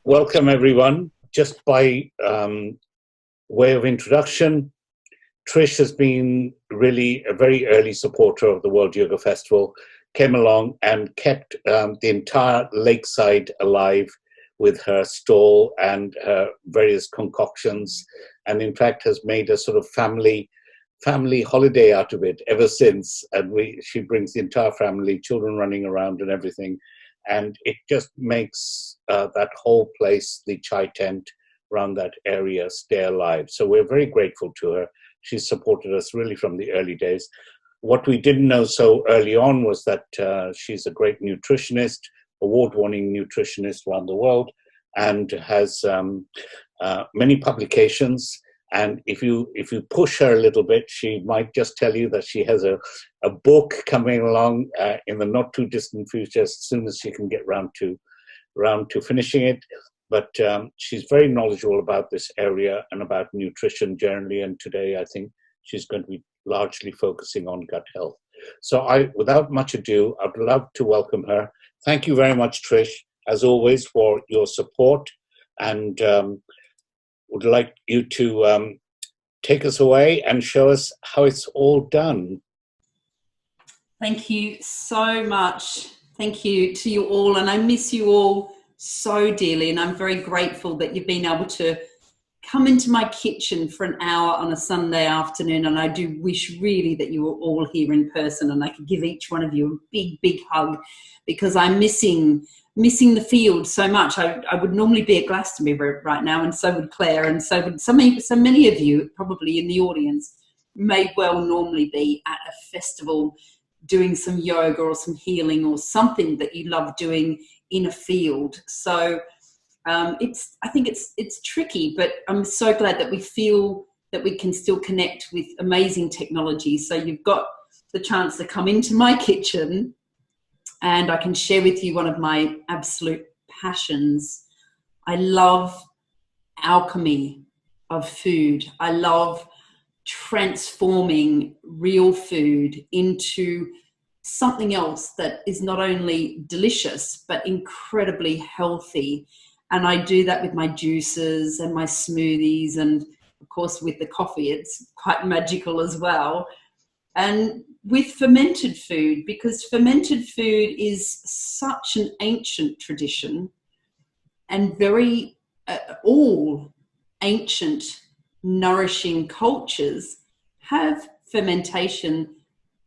Welcome, everyone. Just by way of introduction, Trish has been really a very early supporter of the World Yoga Festival, came along and kept the entire lakeside alive with her stall and her various concoctions, and in fact has made a sort of family holiday out of it ever since. And she brings the entire family, children running around and everything. And it just makes that whole place, the chai tent around that area, stay alive. So we're very grateful to her. She's supported us really from the early days. What we didn't know so early on was that she's a great nutritionist, award-winning nutritionist around the world, and has many publications. And if you push her a little bit, she might just tell you that she has a book coming along in the not too distant future, as soon as she can get round to finishing it. But she's very knowledgeable about this area and about nutrition generally. And today, I think she's going to be largely focusing on gut health. So without much ado, I'd love to welcome her. Thank you very much, Trish, as always, for your support, and would like you to take us away and show us how it's all done. Thank you so much. Thank you to you all. And I miss you all so dearly. And I'm very grateful that you've been able to come into my kitchen for an hour on a Sunday afternoon. And I do wish really that you were all here in person and I could give each one of you a big, big hug, because I'm missing the field so much. I would normally be at Glastonbury right now, and so would Claire, and so would so many of you probably in the audience may well normally be at a festival doing some yoga or some healing or something that you love doing in a field. So I think it's tricky, but I'm so glad that we feel that we can still connect with amazing technology. So you've got the chance to come into my kitchen and I can share with you one of my absolute passions. I love alchemy of food. I love transforming real food into something else that is not only delicious, but incredibly healthy. And I do that with my juices and my smoothies, and of course with the coffee, it's quite magical as well. And with fermented food, because fermented food is such an ancient tradition, and very all ancient nourishing cultures have fermentation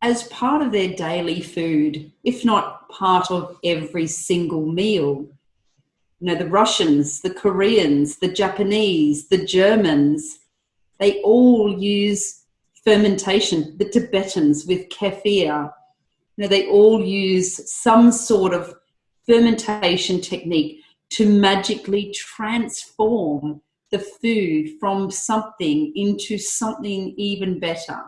as part of their daily food, if not part of every single meal. You know, the Russians, the Koreans, the Japanese, the Germans, they all use fermentation. The Tibetans with Kefir, you know, they all use some sort of fermentation technique to magically transform the food from something into something even better.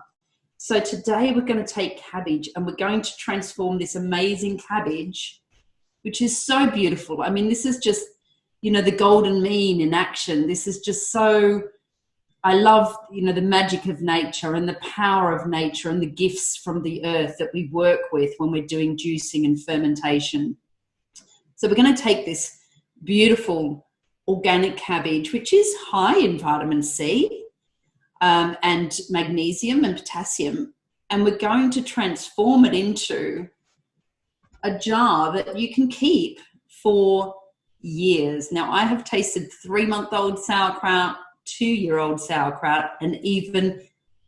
So today we're going to take cabbage and we're going to transform this amazing cabbage, which is so beautiful. I mean, this is just, you know, the golden mean in action. This is just so, I love, you know, the magic of nature and the power of nature and the gifts from the earth that we work with when we're doing juicing and fermentation. So we're going to take this beautiful organic cabbage, which is high in vitamin C and magnesium and potassium, and we're going to transform it into a jar that you can keep for years. Now, I have tasted 3-month-old sauerkraut, 2-year-old sauerkraut, and even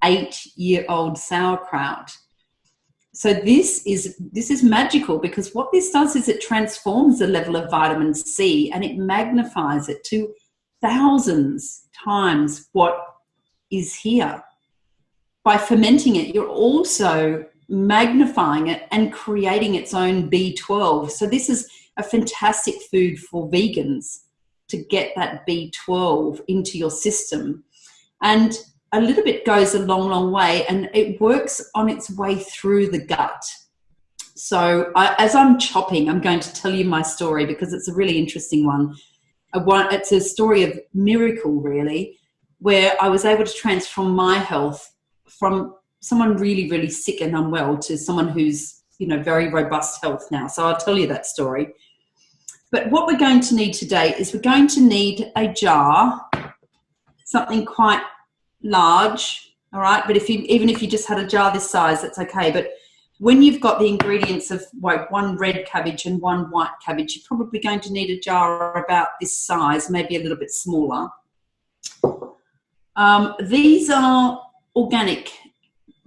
8-year-old sauerkraut. So this is magical, because what this does is it transforms the level of vitamin C and it magnifies it to thousands times what is here. By fermenting it, you're also magnifying it and creating its own B12. So this is a fantastic food for vegans to get that B12 into your system. And a little bit goes a long, long way, and it works on its way through the gut. So as I'm chopping, I'm going to tell you my story, because it's a really interesting one. It's a story of miracle, really, where I was able to transform my health from someone really, really sick and unwell to someone who's, you know, very robust health now. So I'll tell you that story. But what we're going to need today is we're going to need a jar, something quite large, all right? But even if you just had a jar this size, that's okay. But when you've got the ingredients of like one red cabbage and one white cabbage, you're probably going to need a jar about this size, maybe a little bit smaller. These are organic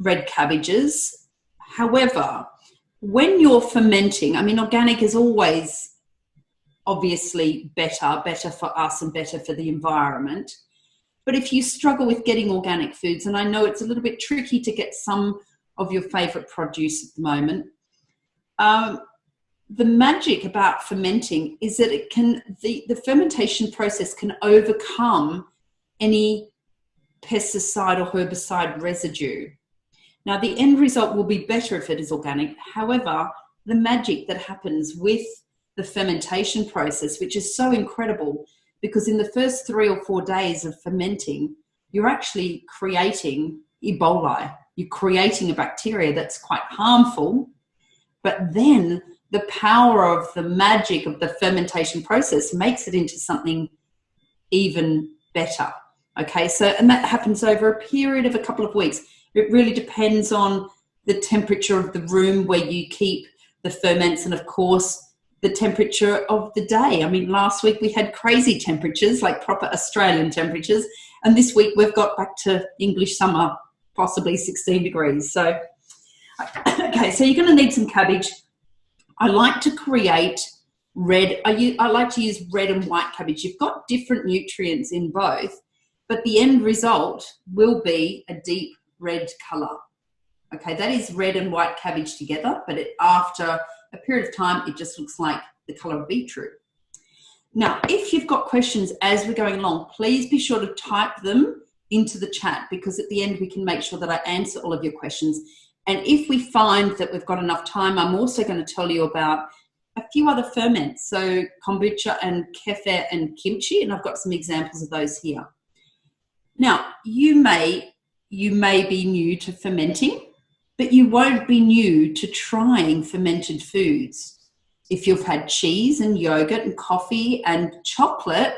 red cabbages. However, when you're fermenting, I mean, organic is always obviously better for us and better for the environment. But if you struggle with getting organic foods, and I know it's a little bit tricky to get some of your favorite produce at the moment, the magic about fermenting is that it can, the fermentation process can overcome any pesticide or herbicide residue. Now, the end result will be better if it is organic. However, the magic that happens with the fermentation process, which is so incredible, because in the first 3 or 4 days of fermenting, you're actually creating Ebola. You're creating a bacteria that's quite harmful, but then the power of the magic of the fermentation process makes it into something even better. Okay, so, and that happens over a period of a couple of weeks. It really depends on the temperature of the room where you keep the ferments, and of course, the temperature of the day. I mean, last week we had crazy temperatures, like proper Australian temperatures, and this week we've got back to English summer, possibly 16 degrees. So, okay, so you're going to need some cabbage. I like to create red. I like to use red and white cabbage. You've got different nutrients in both, but the end result will be a deep red colour. Okay, that is red and white cabbage together, but after a period of time, it just looks like the colour of beetroot. Now, if you've got questions as we're going along, please be sure to type them into the chat, because at the end we can make sure that I answer all of your questions. And if we find that we've got enough time, I'm also going to tell you about a few other ferments, so kombucha and kefir and kimchi, and I've got some examples of those here. Now, you may be new to fermenting, but you won't be new to trying fermented foods. If you've had cheese and yogurt and coffee and chocolate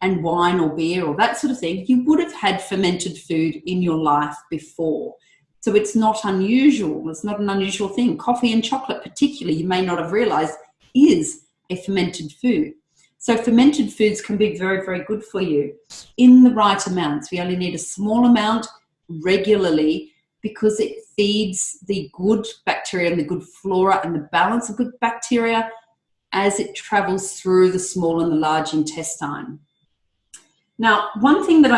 and wine or beer or that sort of thing, you would have had fermented food in your life before. So it's not unusual. It's not an unusual thing. Coffee and chocolate particularly, you may not have realized, is a fermented food. So fermented foods can be very, very good for you in the right amounts. We only need a small amount regularly, because it feeds the good bacteria and the good flora and the balance of good bacteria as it travels through the small and the large intestine. Now, one thing that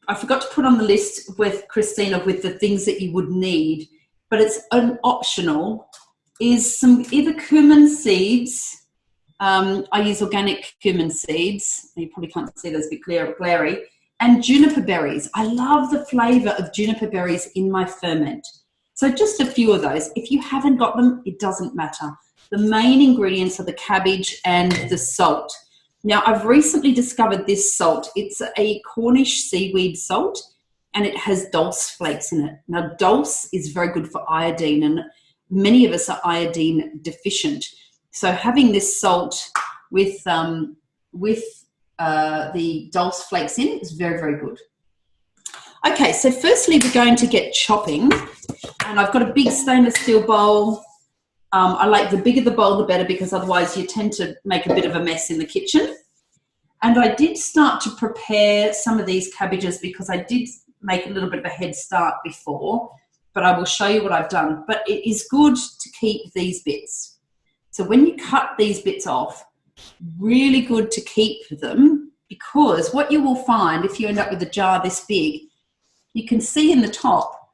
I forgot to put on the list with Christina with the things that you would need, but it's an optional, is some either cumin seeds. I use organic cumin seeds. You probably can't see those a bit glary. And juniper berries. I love the flavour of juniper berries in my ferment. So just a few of those. If you haven't got them, it doesn't matter. The main ingredients are the cabbage and the salt. Now, I've recently discovered this salt. It's a Cornish seaweed salt, and it has dulse flakes in it. Now, dulse is very good for iodine, and many of us are iodine deficient. So having this salt with the dulse flakes in is very, very good. Okay, so firstly we're going to get chopping, and I've got a big stainless steel bowl. I like the bigger the bowl, the better, because otherwise you tend to make a bit of a mess in the kitchen. And I did start to prepare some of these cabbages because I did make a little bit of a head start before, but I will show you what I've done. But it is good to keep these bits. So when you cut these bits off, really good to keep them, because what you will find if you end up with a jar this big, you can see in the top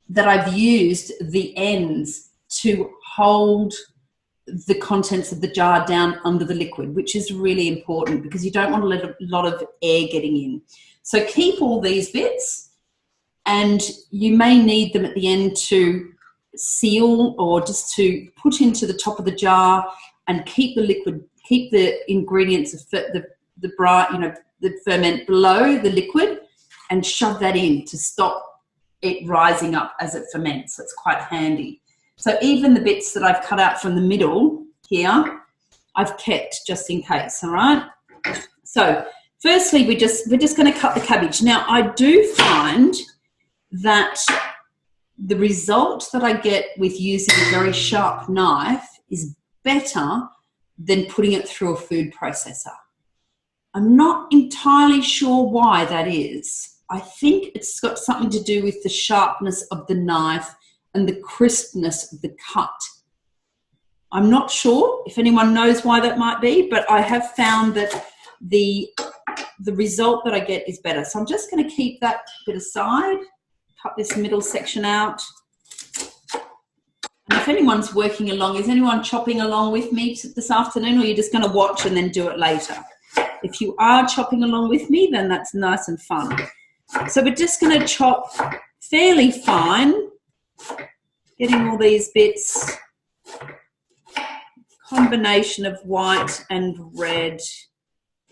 that I've used the ends to hold the contents of the jar down under the liquid, which is really important because you don't want a lot of air getting in. So keep all these bits, and you may need them at the end to seal or just to put into the top of the jar and keep the liquid, keep the ingredients of the brine, the ferment below the liquid, and shove that in to stop it rising up as it ferments. So it's quite handy. So even the bits that I've cut out from the middle here, I've kept just in case, all right? So firstly, we're just going to cut the cabbage. Now, I do find that the result that I get with using a very sharp knife is better than putting it through a food processor. I'm not entirely sure why that is. I think it's got something to do with the sharpness of the knife and the crispness of the cut. I'm not sure if anyone knows why that might be, but I have found that the result that I get is better. So I'm just going to keep that bit aside, cut this middle section out. And if anyone's working along, is anyone chopping along with me this afternoon, or you're just going to watch and then do it later? If you are chopping along with me, then that's nice and fun. So we're just going to chop fairly fine, getting all these bits, combination of white and red.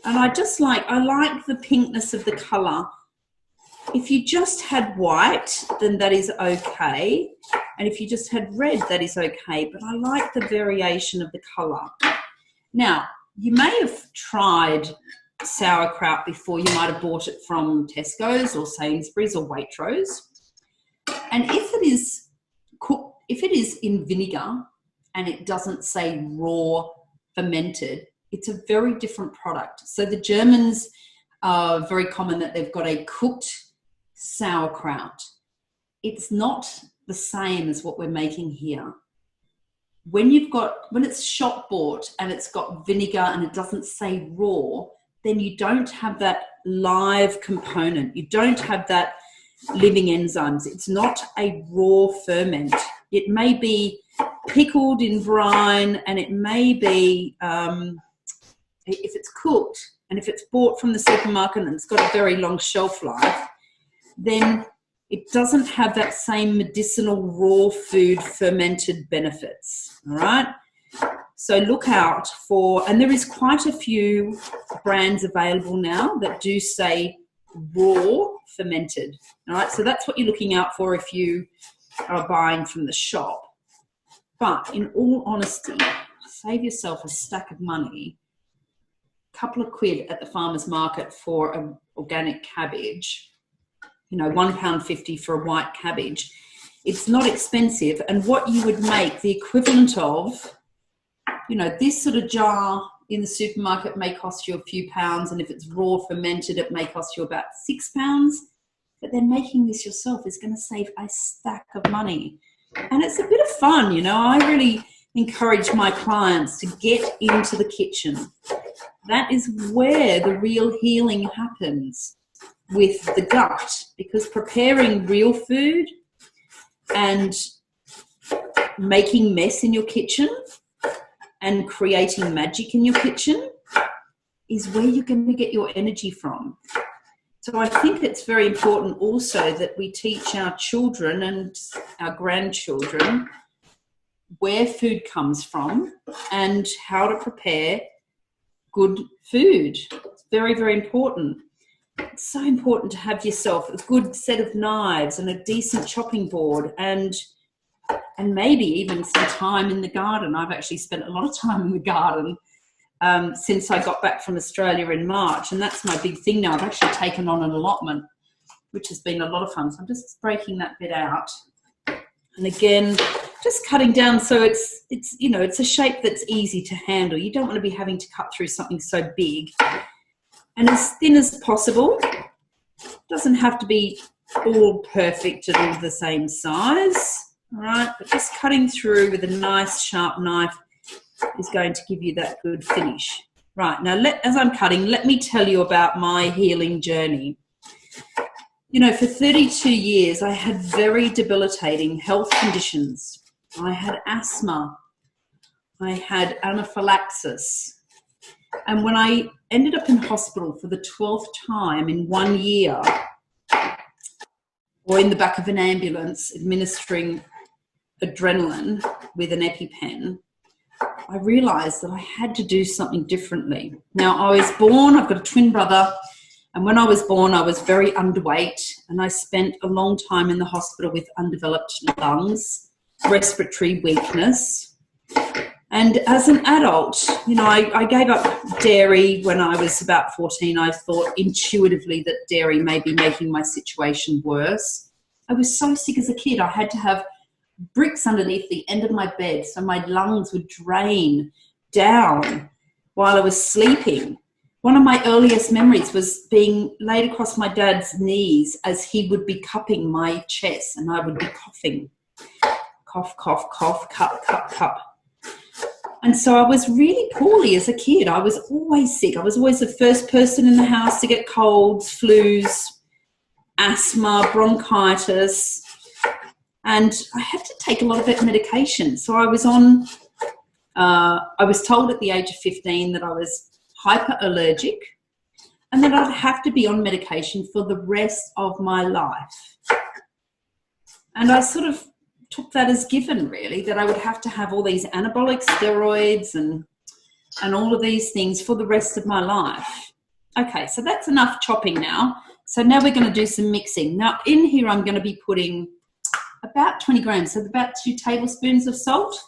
And I like the pinkness of the colour. If you just had white, then that is okay. And if you just had red, that is okay. But I like the variation of the colour. Now, you may have tried sauerkraut before. You might have bought it from Tesco's or Sainsbury's or Waitrose. And if it is cooked, if it is in vinegar and it doesn't say raw fermented, it's a very different product. So the Germans are very common that they've got a cooked sauerkraut. It's not the same as what we're making here. When it's shop bought and it's got vinegar and it doesn't say raw, then you don't have that live component. You don't have that living enzymes. It's not a raw ferment. It may be pickled in brine, and it may be, if it's cooked and if it's bought from the supermarket and it's got a very long shelf life, then it doesn't have that same medicinal raw food fermented benefits, all right? So look out for, and there is quite a few brands available now that do say raw fermented, all right? So that's what you're looking out for if you are buying from the shop. But in all honesty, save yourself a stack of money, a couple of quid at the farmer's market for an organic cabbage, £1.50 for a white cabbage. It's not expensive. And what you would make the equivalent of, this sort of jar in the supermarket may cost you a few pounds. And if it's raw fermented, it may cost you about £6. But then making this yourself is going to save a stack of money. And it's a bit of fun, I really encourage my clients to get into the kitchen. That is where the real healing happens with the gut, because preparing real food and making mess in your kitchen and creating magic in your kitchen is where you're going to get your energy from. So I think it's very important also that we teach our children and our grandchildren where food comes from and how to prepare good food. It's very, very important. It's so important to have yourself a good set of knives and a decent chopping board and maybe even some time in the garden. I've actually spent a lot of time in the garden since I got back from Australia in March, and that's my big thing now. I've actually taken on an allotment, which has been a lot of fun. So I'm just breaking that bit out. And again, just cutting down so it's a shape that's easy to handle. You don't want to be having to cut through something so big. And as thin as possible. Doesn't have to be all perfect and all the same size. All right, but just cutting through with a nice sharp knife is going to give you that good finish. Right, now as I'm cutting, let me tell you about my healing journey. For 32 years, I had very debilitating health conditions. I had asthma. I had anaphylaxis. And when I ended up in hospital for the 12th time in 1 year, or in the back of an ambulance administering adrenaline with an EpiPen, I realised that I had to do something differently. Now, I was born, I've got a twin brother, and when I was born, I was very underweight, and I spent a long time in the hospital with undeveloped lungs, respiratory weakness, And as an adult, you know, I gave up dairy when I was about 14. I thought intuitively that dairy may be making my situation worse. I was so sick as a kid. I had to have bricks underneath the end of my bed so my lungs would drain down while I was sleeping. One of my earliest memories was being laid across my dad's knees as he would be cupping my chest, and I would be coughing. Cough, cough, cough, cup, cup, cup. And so I was really poorly as a kid. I was always sick. I was always the first person in the house to get colds, flus, asthma, bronchitis. And I had to take a lot of medication. So I was told at the age of 15 that I was hyperallergic and that I'd have to be on medication for the rest of my life. And I sort of took that as given, really, that I would have to have all these anabolic steroids and all of these things for the rest of my life. Okay, so that's enough chopping now. So now we're going to do some mixing. Now in here I'm going to be putting about 20 grams, so about 2 tablespoons of salt.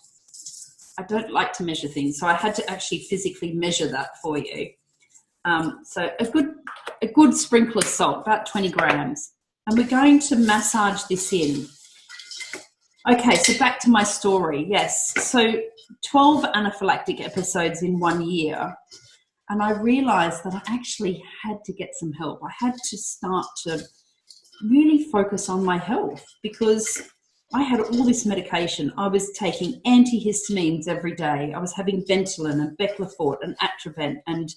I don't like to measure things, so I had to actually physically measure that for you. So a good sprinkle of salt, about 20 grams. And we're going to massage this in. Okay, so back to my story. Yes, so 12 anaphylactic episodes in 1 year. And I realized that I actually had to get some help. I had to start to really focus on my health because I had all this medication. I was taking antihistamines every day. I was having Ventolin and Beclofort and Atrovent, and,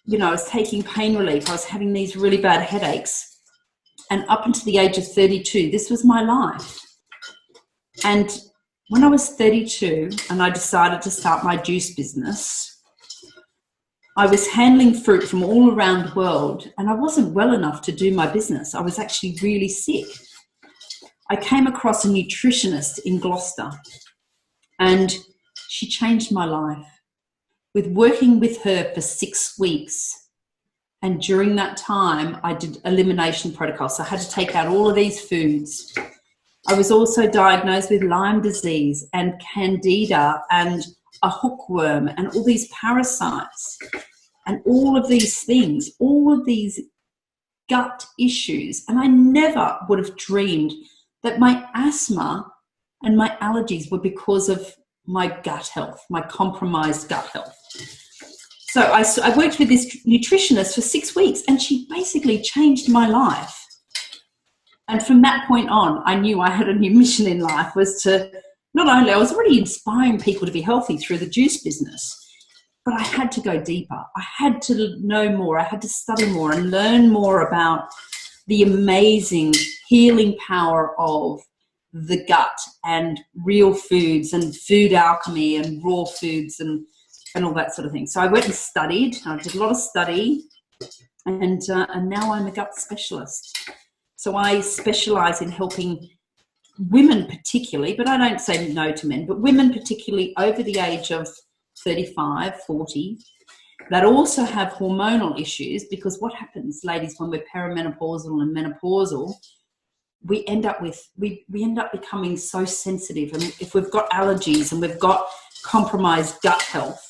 you know, I was taking pain relief. I was having these really bad headaches. And up until the age of 32, this was my life. And when I was 32 and I decided to start my juice business, I was handling fruit from all around the world and I wasn't well enough to do my business. I was actually really sick. I came across a nutritionist in Gloucester and she changed my life with working with her for 6 weeks. And during that time, I did elimination protocols. So I had to take out all of these foods. I was also diagnosed with Lyme disease and candida and a hookworm and all these parasites and all of these things, all of these gut issues. And I never would have dreamed that my asthma and my allergies were because of my gut health, my compromised gut health. So I worked with this nutritionist for 6 weeks and she basically changed my life. And from that point on, I knew I had a new mission in life, was to not only, I was already inspiring people to be healthy through the juice business, but I had to go deeper. I had to know more. I had to study more and learn more about the amazing healing power of the gut and real foods and food alchemy and raw foods and all that sort of thing. So I went and studied. I did a lot of study and now I'm a gut specialist. So I specialize in helping women particularly, but I don't say no to men, but women particularly over the age of 35, 40, that also have hormonal issues, because what happens, ladies, when we're perimenopausal and menopausal, we end up becoming so sensitive. And if we've got allergies and we've got compromised gut health,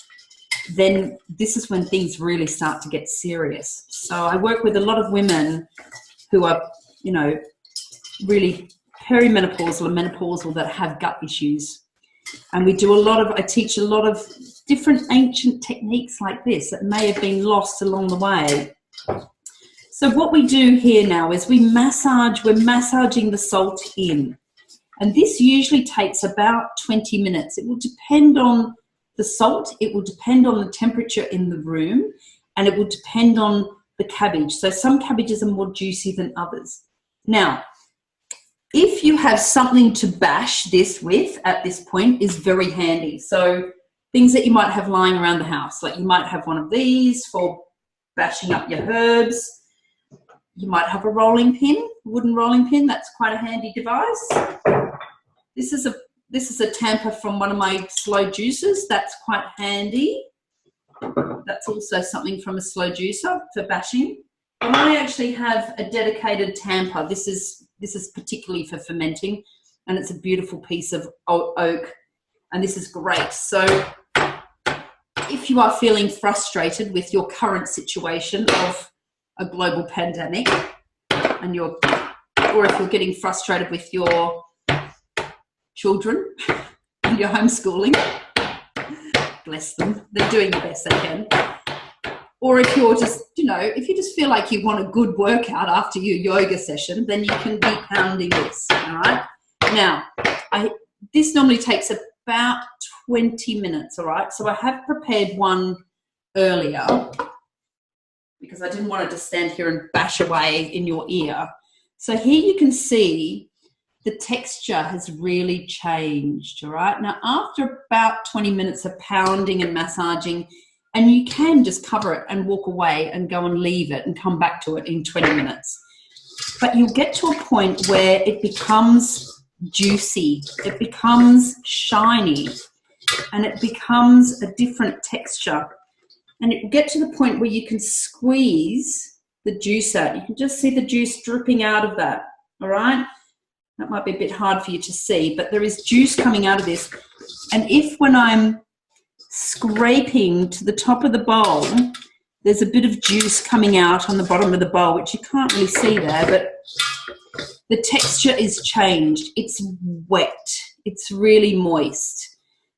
then this is when things really start to get serious. So I work with a lot of women who are, you know, really perimenopausal and menopausal that have gut issues. And I teach a lot of different ancient techniques like this that may have been lost along the way. So what we do here now is we're massaging the salt in. And this usually takes about 20 minutes. It will depend on the salt, it will depend on the temperature in the room, and it will depend on the cabbage. So some cabbages are more juicy than others. Now, if you have something to bash this with at this point is very handy. So things that you might have lying around the house, like you might have one of these for bashing up your herbs. You might have a rolling pin, wooden rolling pin. That's quite a handy device. This is a tamper from one of my slow juicers. That's quite handy. That's also something from a slow juicer for bashing. And I actually have a dedicated tamper. This is particularly for fermenting, and it's a beautiful piece of oak. And this is great. So if you are feeling frustrated with your current situation of a global pandemic, and or if you're getting frustrated with your children and your homeschooling, bless them, they're doing the best they can. Or if you're just, if you just feel like you want a good workout after your yoga session, then you can be pounding this, all right? Now, this normally takes about 20 minutes, all right? So I have prepared one earlier because I didn't want it to stand here and bash away in your ear. So here you can see the texture has really changed, all right? Now, after about 20 minutes of pounding and massaging, and you can just cover it and walk away and go and leave it and come back to it in 20 minutes. But you'll get to a point where it becomes juicy, it becomes shiny, and it becomes a different texture. And it will get to the point where you can squeeze the juice out. You can just see the juice dripping out of that, all right? That might be a bit hard for you to see, but there is juice coming out of this. And if when I'm scraping to the top of the bowl, there's a bit of juice coming out on the bottom of the bowl, which you can't really see there, but the texture is changed. It's wet. It's really moist.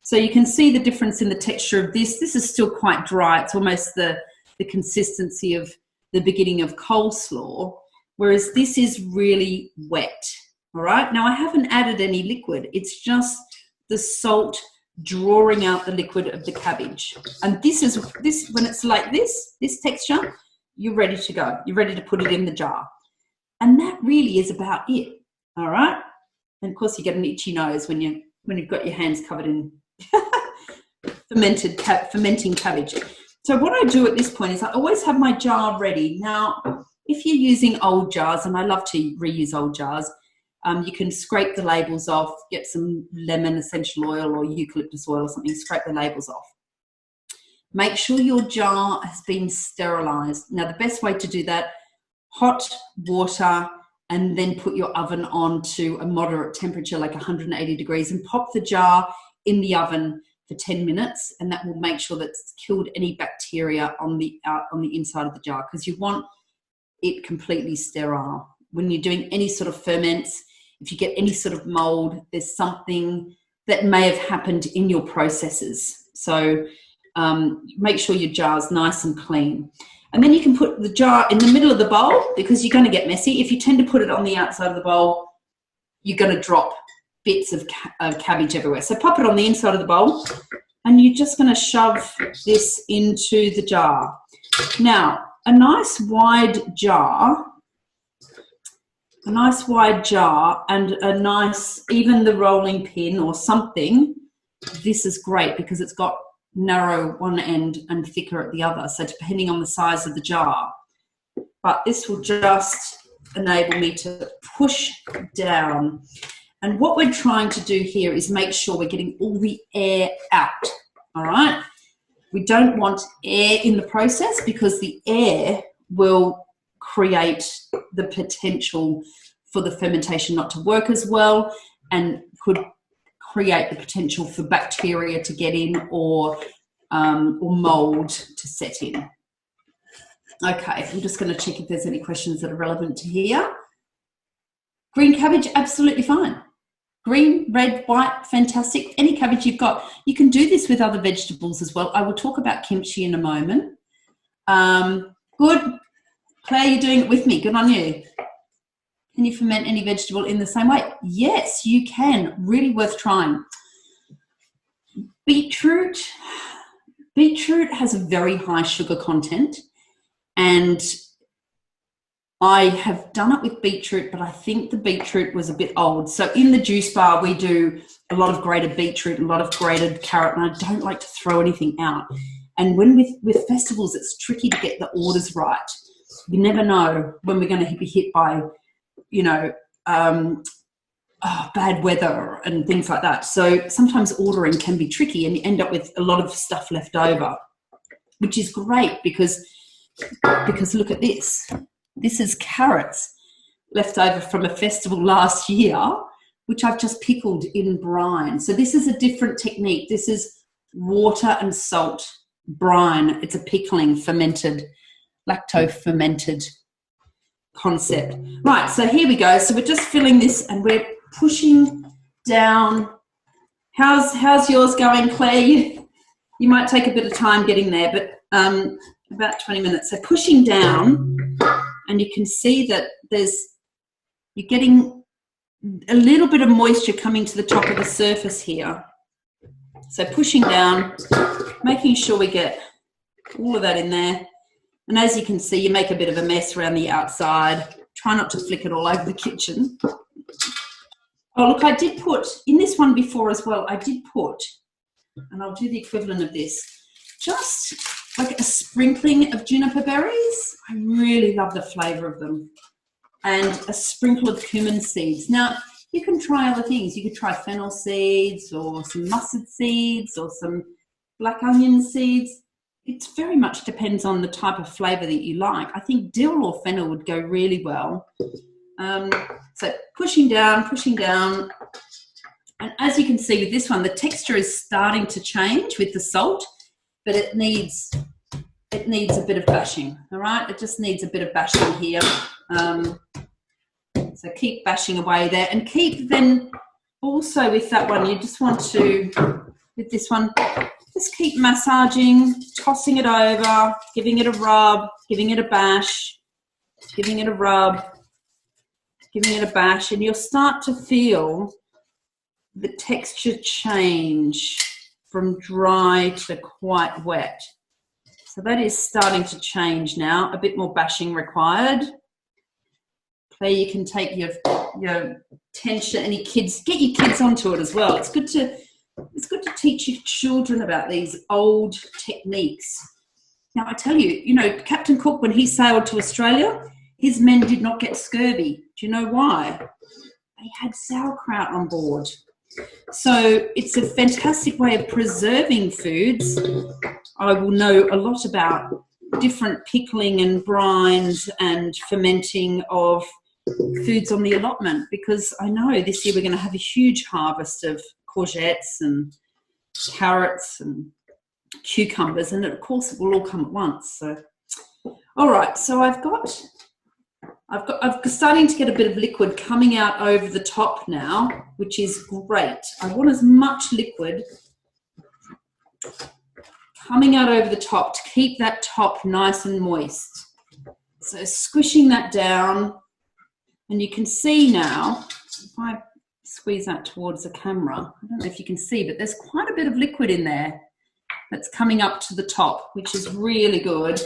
So you can see the difference in the texture of this. This is still quite dry. It's almost the consistency of the beginning of coleslaw, whereas this is really wet. All right. Now, I haven't added any liquid. It's just the salt drawing out the liquid of the cabbage. And this when it's like this texture, you're ready to go. You're ready to put it in the jar. And that really is about it. All right. And of course, you get an itchy nose when you've got your hands covered in fermenting cabbage. So what I do at this point is I always have my jar ready. Now, if you're using old jars, and I love to reuse old jars, you can scrape the labels off, get some lemon essential oil or eucalyptus oil or something, scrape the labels off. Make sure your jar has been sterilized. Now, the best way to do that, hot water, and then put your oven on to a moderate temperature, like 180 degrees, and pop the jar in the oven for 10 minutes, and that will make sure that it's killed any bacteria on the inside of the jar, because you want it completely sterile. When you're doing any sort of ferments, if you get any sort of mold, there's something that may have happened in your processes. So make sure your jar's nice and clean. And then you can put the jar in the middle of the bowl, because you're going to get messy. If you tend to put it on the outside of the bowl, you're going to drop bits of cabbage everywhere. So pop it on the inside of the bowl, and you're just going to shove this into the jar. Now, a nice wide jar and a nice, even the rolling pin or something, this is great because it's got narrow one end and thicker at the other. So depending on the size of the jar, but this will just enable me to push down. And what we're trying to do here is make sure we're getting all the air out, all right? We don't want air in the process, because the air will create the potential for the fermentation not to work as well, and could create the potential for bacteria to get in, or mold to set in. Okay, I'm just going to check if there's any questions that are relevant to here. Green cabbage, absolutely fine. Green, red, white, fantastic. Any cabbage you've got. You can do this with other vegetables as well. I will talk about kimchi in a moment. Good. Claire, you're doing it with me. Good on you. Can you ferment any vegetable in the same way? Yes, you can. Really worth trying. Beetroot has a very high sugar content, and I have done it with beetroot, but I think the beetroot was a bit old. So in the juice bar, we do a lot of grated beetroot, a lot of grated carrot, and I don't like to throw anything out. And when with festivals, it's tricky to get the orders right. You never know when we're going to be hit by, bad weather and things like that. So sometimes ordering can be tricky, and you end up with a lot of stuff left over, which is great because look at this. This is carrots left over from a festival last year which I've just pickled in brine. So this is a different technique. This is water and salt brine. It's a pickling lacto-fermented concept. Right, so here we go. So we're just filling this and we're pushing down. How's yours going, Claire? You might take a bit of time getting there, but about 20 minutes. So pushing down, and you can see that you're getting a little bit of moisture coming to the top of the surface here. So pushing down, making sure we get all of that in there. And as you can see, you make a bit of a mess around the outside. Try not to flick it all over the kitchen. Oh, look, I did put, in this one before as well, and I'll do the equivalent of this, just like a sprinkling of juniper berries. I really love the flavour of them. And a sprinkle of cumin seeds. Now, you can try other things. You could try fennel seeds or some mustard seeds or some black onion seeds. It very much depends on the type of flavour that you like. I think dill or fennel would go really well. So pushing down. And as you can see with this one, the texture is starting to change with the salt, but it needs a bit of bashing, all right? It just needs a bit of bashing here. So keep bashing away there, and keep then also with that one, you just want to, with this one, just keep massaging, tossing it over, giving it a rub, giving it a bash, giving it a rub, giving it a bash, and you'll start to feel the texture change from dry to quite wet. So that is starting to change now, a bit more bashing required. Claire, you can take your tension, any kids, get your kids onto it as well. It's good to teach your children about these old techniques. Now, I tell you, Captain Cook, when he sailed to Australia, his men did not get scurvy. Do you know why? They had sauerkraut on board. So it's a fantastic way of preserving foods. I will know a lot about different pickling and brines and fermenting of foods on the allotment, because I know this year we're going to have a huge harvest of courgettes and carrots and cucumbers, and of course it will all come at once. So, all right, so I'm starting to get a bit of liquid coming out over the top now, which is great. I want as much liquid coming out over the top to keep that top nice and moist. So squishing that down, and you can see now, if I squeeze that towards the camera, I don't know if you can see, but there's quite a bit of liquid in there that's coming up to the top, which is really good.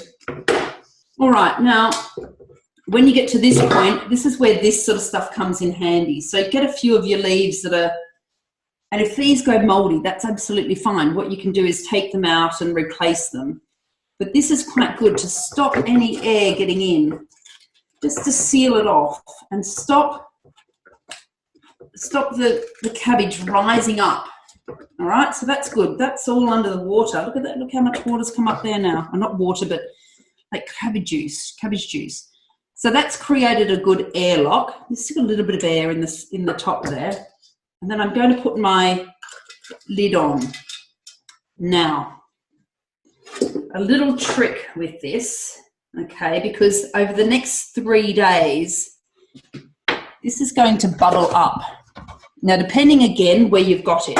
All right, now, when you get to this point, this is where this sort of stuff comes in handy. So get a few of your leaves that are, and if these go moldy, that's absolutely fine. What you can do is take them out and replace them. But this is quite good to stop any air getting in, just to seal it off and stop the cabbage rising up. All right, so that's good. That's all under the water. Look at that. Look how much water's come up there now. Well, not water, but like cabbage juice. So that's created a good airlock. There's still a little bit of air in the top there. And then I'm going to put my lid on. Now, a little trick with this, okay, because over the next 3 days, this is going to bubble up. Now, depending again where you've got it,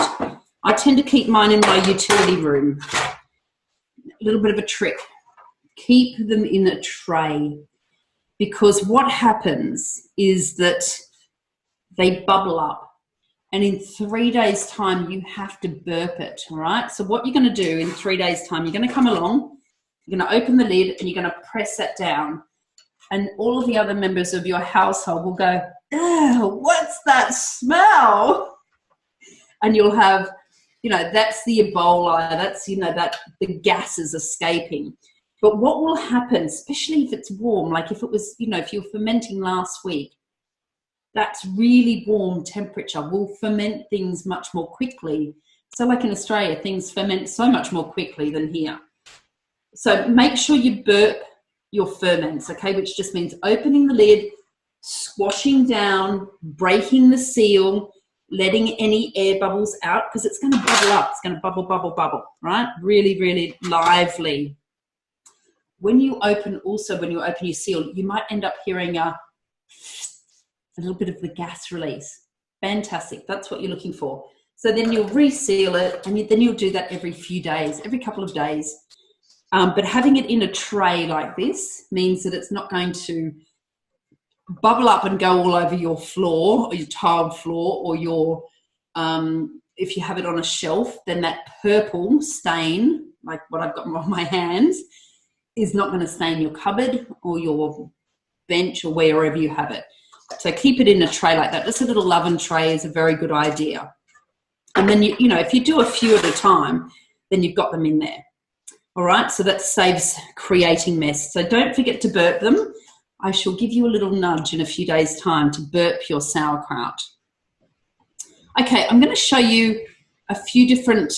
I tend to keep mine in my utility room. A little bit of a trick. Keep them in a tray, because what happens is that they bubble up, and in 3 days' time, you have to burp it, all right? So what you're going to do in 3 days' time, you're going to come along, you're going to open the lid, and you're going to press that down, and all of the other members of your household will go, "Ew, what's that smell?" And you'll have, that's the Ebola, that's, that the gas is escaping. But what will happen, especially if it's warm, like if it was, if you were fermenting last week, that's really warm temperature will ferment things much more quickly. So like in Australia, things ferment so much more quickly than here. So make sure you burp your ferments, okay, which just means opening the lid, squashing down, breaking the seal, letting any air bubbles out, because it's going to bubble up. It's going to bubble, bubble, bubble, right? Really, really lively. When you open your seal, you might end up hearing a little bit of the gas release. Fantastic. That's what you're looking for. So then you'll reseal it, and then you'll do that every few days, every couple of days. But having it in a tray like this means that it's not going to bubble up and go all over your floor, or your tiled floor, or your, if you have it on a shelf, then that purple stain, like what I've got on my hands, is not going to stain your cupboard or your bench or wherever you have it. So keep it in a tray like that. Just a little oven tray is a very good idea. And then, you know, if you do a few at a time, then you've got them in there. All right, so that saves creating mess. So don't forget to burp them. I shall give you a little nudge in a few days' time to burp your sauerkraut. Okay, I'm going to show you a few different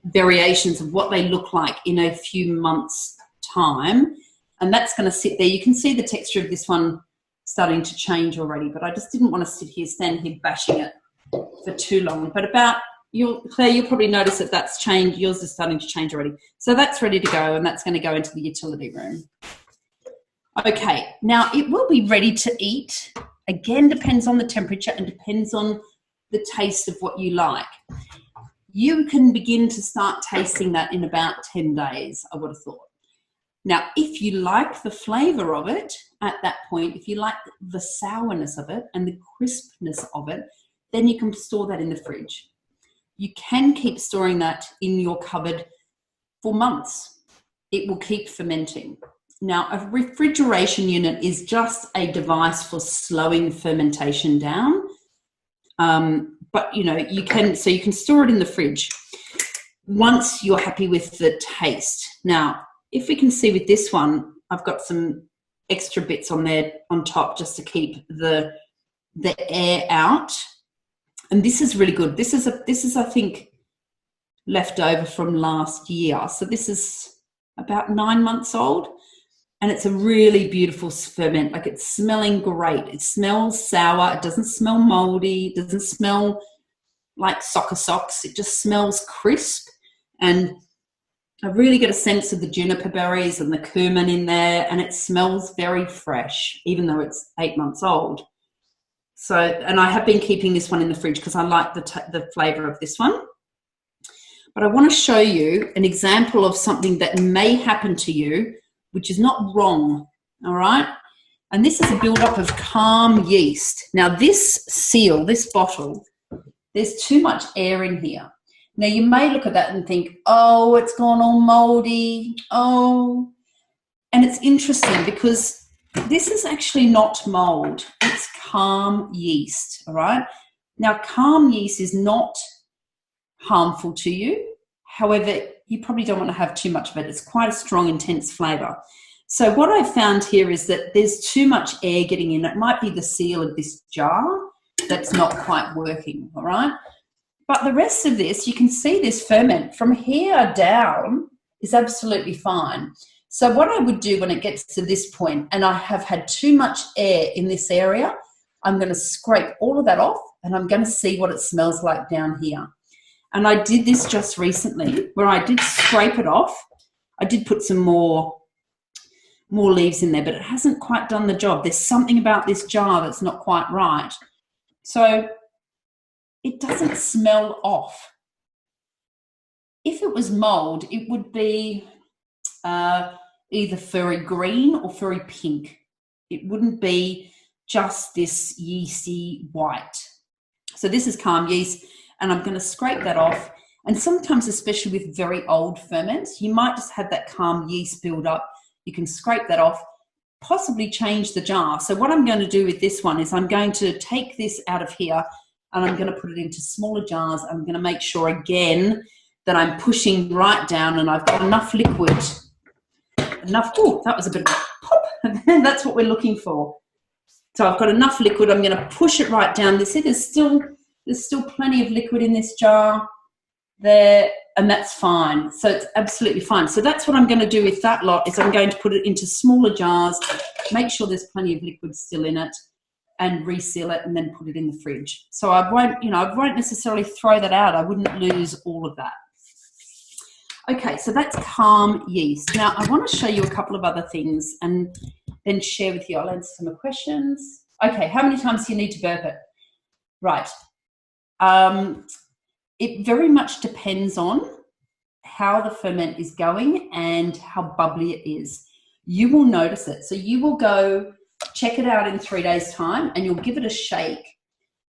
variations of what they look like in a few months' time. And that's going to sit there. You can see the texture of this one starting to change already, but I just didn't want to stand here bashing it for too long. But Claire, you'll probably notice that that's changed. Yours is starting to change already. So that's ready to go, and that's going to go into the utility room. Okay, now it will be ready to eat. Again, depends on the temperature and depends on the taste of what you like. You can begin to start tasting that in about 10 days, I would have thought. Now, if you like the flavour of it at that point, if you like the sourness of it and the crispness of it, then you can store that in the fridge. You can keep storing that in your cupboard for months. It will keep fermenting. Now, a refrigeration unit is just a device for slowing fermentation down. But, you know, you can store it in the fridge once you're happy with the taste. Now, if we can see with this one, I've got some extra bits on there on top just to keep the air out. And this is really good. This is I think left over from last year. So this is about 9 months old, and it's a really beautiful ferment. Like, it's smelling great. It smells sour. It doesn't smell moldy. It doesn't smell like soccer socks. It just smells crisp, and I really get a sense of the juniper berries and the cumin in there, and it smells very fresh, even though it's 8 months old. So, and I have been keeping this one in the fridge because I like the flavour of this one. But I want to show you an example of something that may happen to you, which is not wrong, all right? And this is a build-up of calm yeast. Now, this seal, this bottle, there's too much air in here. Now, you may look at that and think, oh, it's gone all mouldy, oh. And it's interesting because this is actually not mould. It's calm yeast, all right? Now, calm yeast is not harmful to you. However, you probably don't want to have too much of it. It's quite a strong, intense flavour. So what I've found here is that there's too much air getting in. It might be the seal of this jar that's not quite working, all right? But the rest of this, you can see this ferment from here down is absolutely fine. So what I would do when it gets to this point, and I have had too much air in this area, I'm going to scrape all of that off, and I'm going to see what it smells like down here. And I did this just recently where I did scrape it off. I did put some more leaves in there, but it hasn't quite done the job. There's something about this jar that's not quite right. So it doesn't smell off. If it was mold, it would be either furry green or furry pink. It wouldn't be just this yeasty white. So this is calm yeast, and I'm going to scrape that off. And sometimes, especially with very old ferments, you might just have that calm yeast build up. You can scrape that off, possibly change the jar. So what I'm going to do with this one is I'm going to take this out of here, and I'm going to put it into smaller jars. I'm going to make sure again that I'm pushing right down and I've got enough liquid. Oh, that was a bit of a pop. That's what we're looking for. So I've got enough liquid. I'm going to push it right down. There's still plenty of liquid in this jar there, and that's fine. So it's absolutely fine. So that's what I'm going to do with that lot is I'm going to put it into smaller jars, make sure there's plenty of liquid still in it, and reseal it and then put it in the fridge. So I won't necessarily throw that out. I wouldn't lose all of that. Okay, so that's calm yeast. Now I want to show you a couple of other things and then share with you. I'll answer some questions. Okay, how many times do you need to burp it? Right. It very much depends on how the ferment is going and how bubbly it is. You will notice it. So you will go check it out in 3 days' time and you'll give it a shake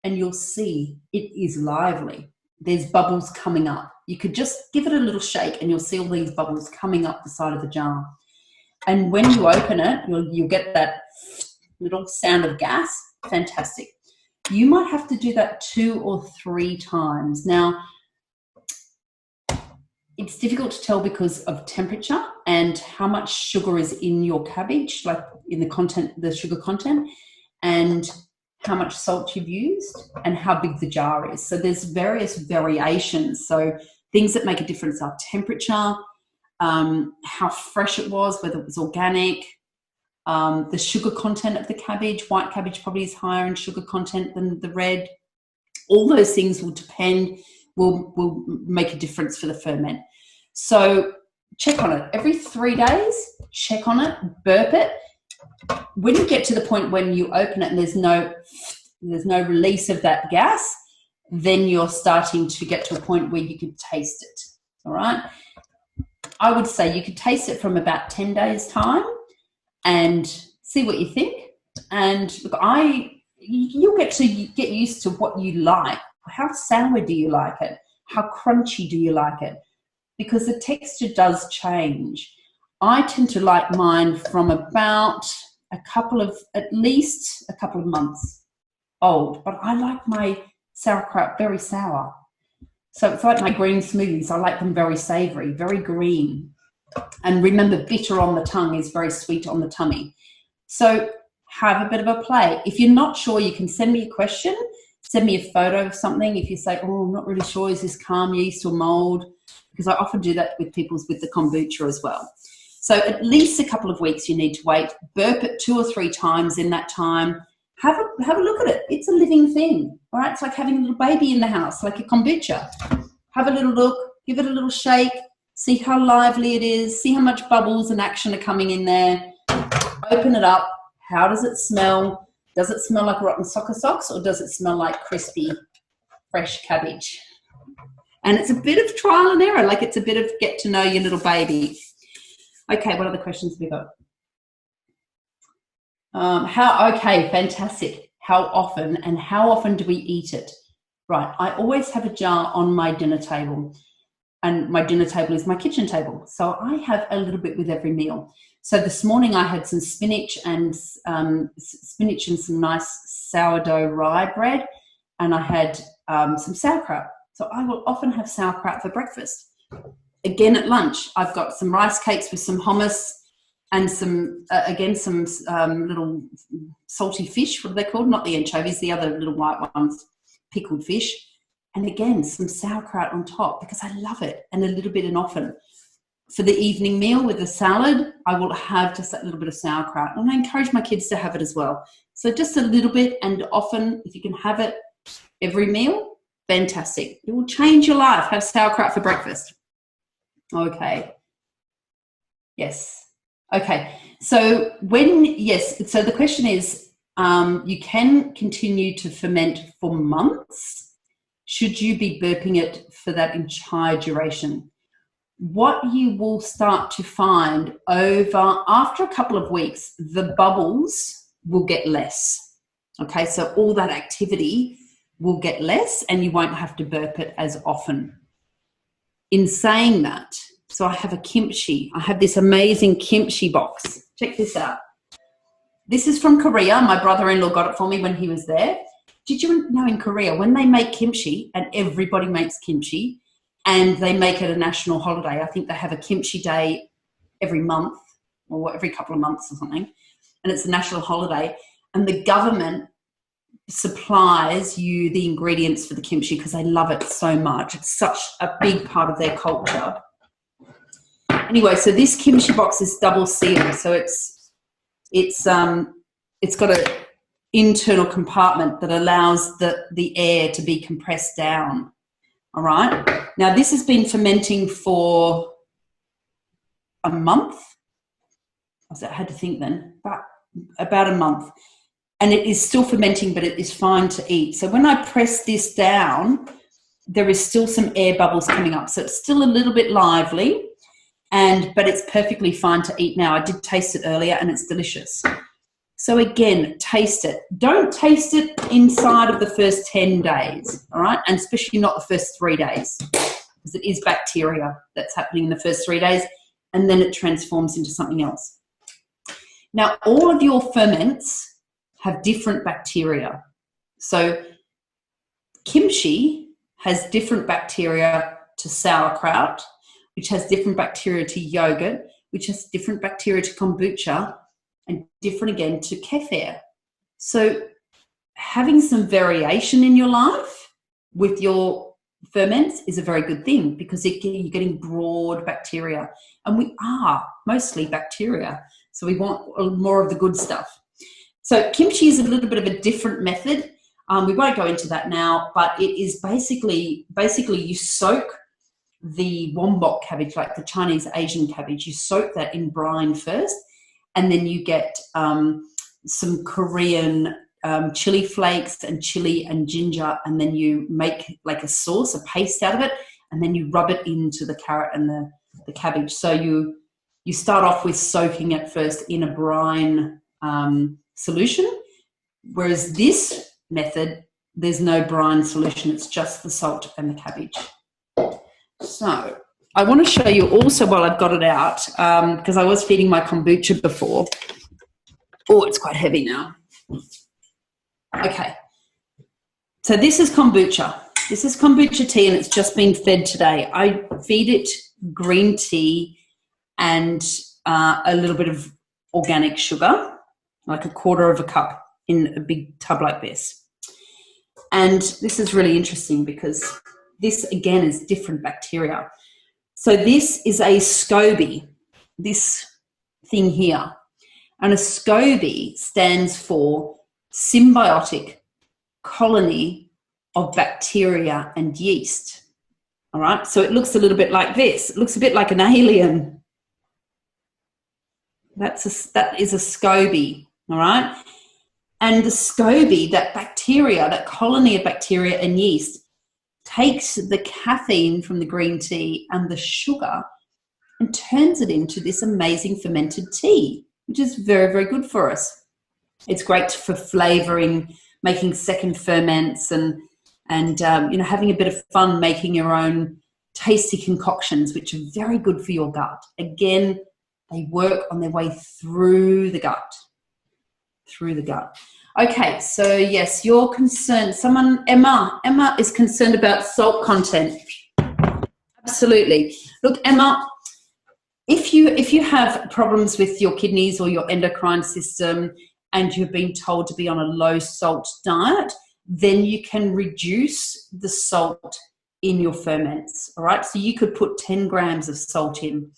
and you'll see it is lively. There's bubbles coming up. You could just give it a little shake and you'll see all these bubbles coming up the side of the jar. And when you open it, you'll get that little sound of gas. Fantastic. You might have to do that 2 or 3 times. Now, it's difficult to tell because of temperature and how much sugar is in your cabbage, like in the sugar content, and how much salt you've used and how big the jar is. So there's various variations. So things that make a difference are temperature, how fresh it was, whether it was organic, the sugar content of the cabbage. White cabbage probably is higher in sugar content than the red. All those things will make a difference for the ferment. So check on it. Every 3 days, check on it, burp it. When you get to the point when you open it and there's no release of that gas, then you're starting to get to a point where you can taste it. All right. I would say you could taste it from about 10 days time and see what you think. And look, you'll get used to what you like. How sour do you like it? How crunchy do you like it? Because the texture does change. I tend to like mine from about at least a couple of months old, but I like my sauerkraut very sour. So it's like my green smoothies. I like them very savory, very green. And remember, bitter on the tongue is very sweet on the tummy. So have a bit of a play. If you're not sure, you can send me a question, send me a photo of something. If you say, oh, I'm not really sure, is this calm yeast or mold? Because I often do that with the kombucha as well. So at least a couple of weeks you need to wait. Burp it 2 or 3 times in that time. Have a look at it. It's a living thing. All right, it's like having a little baby in the house, like a kombucha. Have a little look, give it a little shake, see how lively it is, see how much bubbles and action are coming in there. Open it up. How does it smell? Does it smell like rotten soccer socks or does it smell like crispy, fresh cabbage? And it's a bit of trial and error, like it's a bit of get to know your little baby. Okay, what other questions have we got? Okay, fantastic. How often do we eat it? Right, I always have a jar on my dinner table, and my dinner table is my kitchen table. So I have a little bit with every meal. So this morning I had some spinach and some nice sourdough rye bread, and I had some sauerkraut. So I will often have sauerkraut for breakfast. Again at lunch, I've got some rice cakes with some hummus and some little salty fish. What are they called? Not the anchovies, the other little white ones, pickled fish. And again, some sauerkraut on top because I love it, and a little bit and often. For the evening meal with the salad, I will have just that little bit of sauerkraut. And I encourage my kids to have it as well. So just a little bit and often, if you can have it every meal, fantastic. It will change your life. Have sauerkraut for breakfast. Okay. Yes. Okay. So so the question is, you can continue to ferment for months. Should you be burping it for that entire duration? What you will start to find after a couple of weeks, the bubbles will get less. Okay. So all that activity will get less and you won't have to burp it as often. In saying that, so I have a kimchi. I have this amazing kimchi box. Check this out. This is from Korea. My brother-in-law got it for me when he was there. Did you know in Korea, when they make kimchi, and everybody makes kimchi, and they make it a national holiday, I think they have a kimchi day every month or every couple of months or something, and it's a national holiday, and the government supplies you the ingredients for the kimchi because they love it so much. It's such a big part of their culture. Anyway, so this kimchi box is double sealed, so it's got internal compartment that allows the air to be compressed down. All right. Now, this has been fermenting for a month. I had to think then, but about a month. And it is still fermenting, but it is fine to eat. So when I press this down, there is still some air bubbles coming up. So it's still a little bit lively, but it's perfectly fine to eat now. I did taste it earlier and it's delicious. So again, taste it. Don't taste it inside of the first 10 days, all right? And especially not the first 3 days, because it is bacteria that's happening in the first 3 days, and then it transforms into something else. Now, all of your ferments have different bacteria. So kimchi has different bacteria to sauerkraut, which has different bacteria to yogurt, which has different bacteria to kombucha, and different again to kefir. So having some variation in your life with your ferments is a very good thing, because you're getting broad bacteria, and we are mostly bacteria. So we want more of the good stuff. So kimchi is a little bit of a different method. We won't go into that now, but it is basically you soak the wombok cabbage, like the Chinese Asian cabbage, you soak that in brine first, and then you get some Korean chili flakes and chili and ginger, and then you make like a sauce, a paste out of it, and then you rub it into the carrot and the cabbage. So you start off with soaking it first in a brine solution, whereas this method, there's no brine solution, it's just the salt and the cabbage. So I want to show you also, while I've got it out, because I was feeding my kombucha before. Oh, it's quite heavy now. Okay, so this is kombucha. This is kombucha tea, and it's just been fed today. I feed it green tea and a little bit of organic sugar, like a quarter of a cup in a big tub like this. And this is really interesting because this, again, is different bacteria. So this is a SCOBY, this thing here. And a SCOBY stands for symbiotic colony of bacteria and yeast. All right, so it looks a little bit like this. It looks a bit like an alien. That is a SCOBY, all right? And the SCOBY, that bacteria, that colony of bacteria and yeast, takes the caffeine from the green tea and the sugar and turns it into this amazing fermented tea, which is very, very good for us. It's great for flavouring, making second ferments, and having a bit of fun making your own tasty concoctions, which are very good for your gut. Again, they work on their way through the gut. Okay, so yes, you're concerned. Emma is concerned about salt content. Absolutely. Look, Emma, if you have problems with your kidneys or your endocrine system and you've been told to be on a low salt diet, then you can reduce the salt in your ferments, all right? So you could put 10 grams of salt in.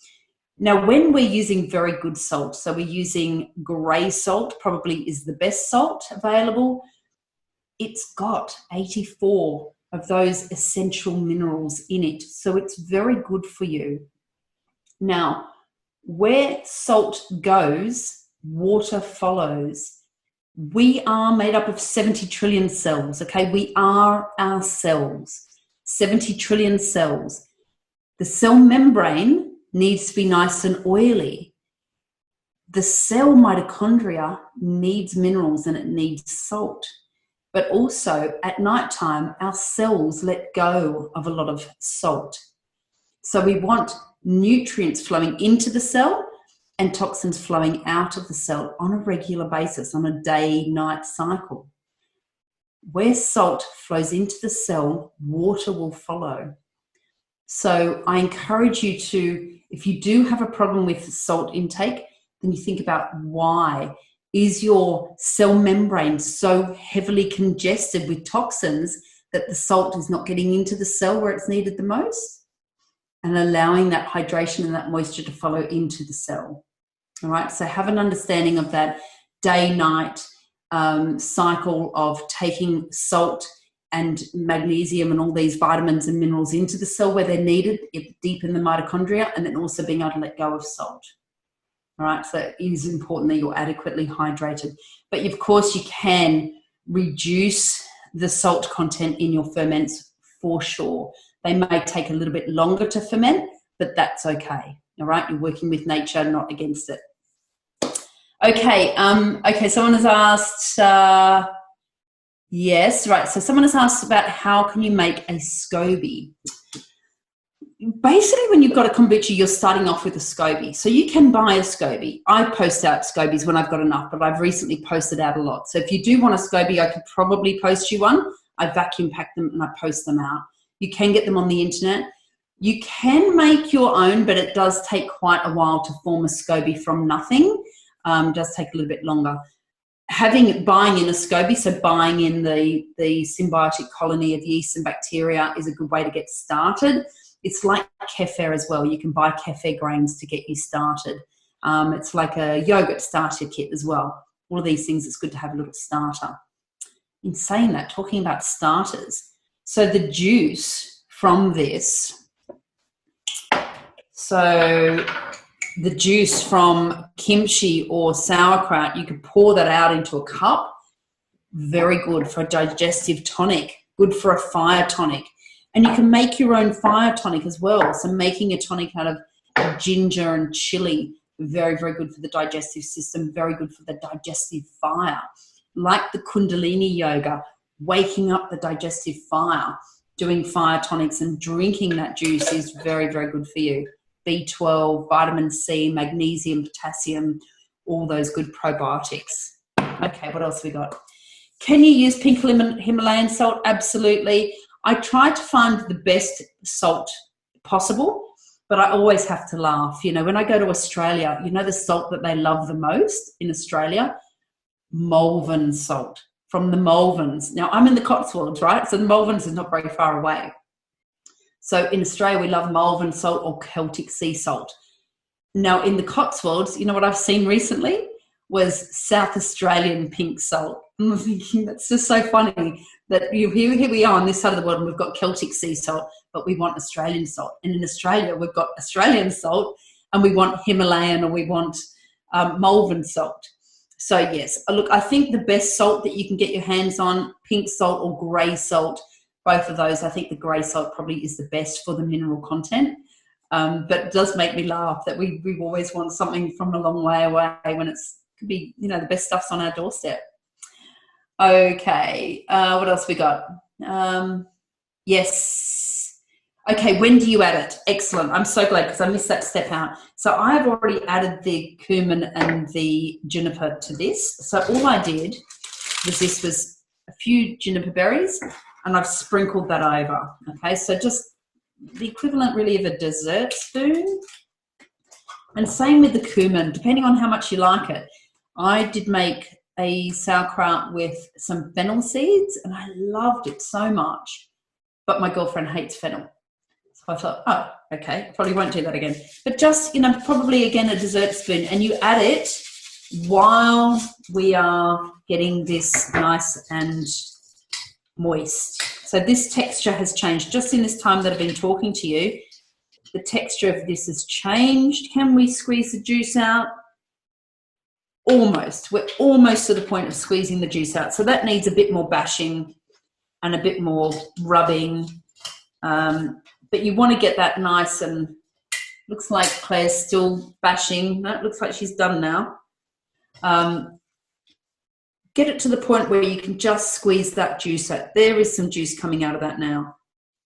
Now, when we're using very good salt, so we're using grey salt, probably is the best salt available, it's got 84 of those essential minerals in it. So it's very good for you. Now, where salt goes, water follows. We are made up of 70 trillion cells, okay? We are our cells, 70 trillion cells. The cell membrane needs to be nice and oily. The cell mitochondria needs minerals and it needs salt. But also at nighttime, our cells let go of a lot of salt. So we want nutrients flowing into the cell and toxins flowing out of the cell on a regular basis, on a day-night cycle. Where salt flows into the cell, water will follow. So I encourage you to, if you do have a problem with salt intake, then you think about why. Is your cell membrane so heavily congested with toxins that the salt is not getting into the cell where it's needed the most? And allowing that hydration and that moisture to follow into the cell. All right, so have an understanding of that day-night cycle of taking salt and magnesium and all these vitamins and minerals into the cell where they're needed, deep in the mitochondria, and then also being able to let go of salt. All right, so it is important that you're adequately hydrated. But of course, you can reduce the salt content in your ferments for sure. They may take a little bit longer to ferment, but that's okay. All right, you're working with nature, not against it. Okay, someone has asked, yes, right, so someone has asked about how can you make a SCOBY. Basically, when you've got a kombucha, you're starting off with a SCOBY. So you can buy a SCOBY. I post out SCOBYs when I've got enough, but I've recently posted out a lot. So if you do want a SCOBY, I could probably post you one. I vacuum pack them and I post them out. You can get them on the internet. You can make your own, but it does take quite a while to form a SCOBY from nothing. It does take a little bit longer. Buying in a SCOBY, so buying in the symbiotic colony of yeast and bacteria is a good way to get started. It's like Kefir as well. You can buy Kefir grains to get you started. It's like a yogurt starter kit as well. All of these things, it's good to have a little starter. In saying that, talking about starters, so the juice from this, so the juice from kimchi or sauerkraut, you could pour that out into a cup. Very good for a digestive tonic, good for a fire tonic. And you can make your own fire tonic as well. So making a tonic out of ginger and chili, very, very good for the digestive system, very good for the digestive fire. Like the Kundalini yoga, waking up the digestive fire, doing fire tonics and drinking that juice is very, very good for you. B12, vitamin C, magnesium, potassium, all those good probiotics. Okay, what else we got? Can you use pink Himalayan salt? Absolutely. I try to find the best salt possible, but I always have to laugh. You know, when I go to Australia, you know the salt that they love the most in Australia? Malvern salt from the Malverns. Now, I'm in the Cotswolds, right? So the Malverns is not very far away. So in Australia, we love Malvern salt or Celtic sea salt. Now, in the Cotswolds, you know what I've seen recently was South Australian pink salt. And I'm thinking that's just so funny that here we are on this side of the world and we've got Celtic sea salt, but we want Australian salt. And in Australia, we've got Australian salt and we want Himalayan or we want Malvern salt. So yes, look, I think the best salt that you can get your hands on, pink salt or grey salt, both of those, I think the grey salt probably is the best for the mineral content. But it does make me laugh that we always want something from a long way away when it's could be, you know, the best stuff's on our doorstep. Okay, what else we got? Yes. Okay, when do you add it? Excellent. I'm so glad because I missed that step out. So I've already added the cumin and the juniper to this. So all I did was a few juniper berries and I've sprinkled that over. Okay, so just the equivalent really of a dessert spoon. And same with the cumin, depending on how much you like it. I did make a sauerkraut with some fennel seeds and I loved it so much, but my girlfriend hates fennel. So I thought, oh, okay, probably won't do that again. But just, you know, probably again a dessert spoon, and you add it while we are getting this nice and moist. So this texture has changed just in this time that I've been talking to you. The texture of this has changed. Can we squeeze the juice out? Almost. We're almost to the point of squeezing the juice out. So that needs a bit more bashing and a bit more rubbing. But you want to get that nice and looks like Claire's still bashing. No, it looks like she's done now. Get it to the point where you can just squeeze that juice out. There is some juice coming out of that now.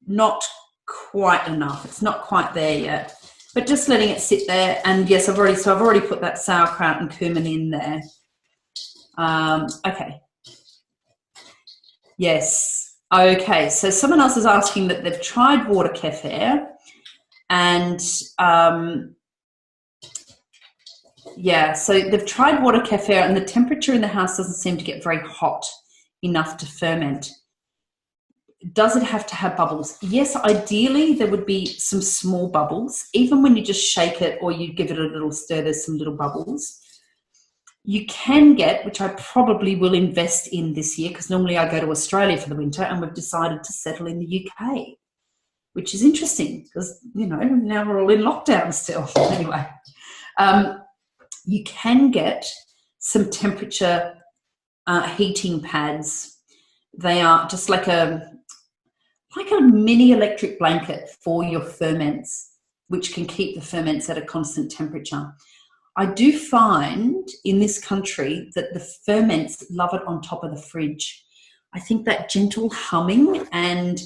Not quite enough. It's not quite there yet. But just letting it sit there, and yes, I've already put that sauerkraut and cumin in there. Okay. Yes. Okay. So someone else is asking that they've tried water kefir, and yeah, so they've tried water kefir, and the temperature in the house doesn't seem to get very hot enough to ferment. Does it have to have bubbles? Yes, ideally there would be some small bubbles. Even when you just shake it or you give it a little stir, there's some little bubbles. You can get, which I probably will invest in this year, because normally I go to Australia for the winter, and we've decided to settle in the UK, which is interesting because, now we're all in lockdown still. Anyway, you can get some temperature heating pads. They are just like a mini electric blanket for your ferments, which can keep the ferments at a constant temperature. I do find in this country that the ferments love it on top of the fridge. I think that gentle humming and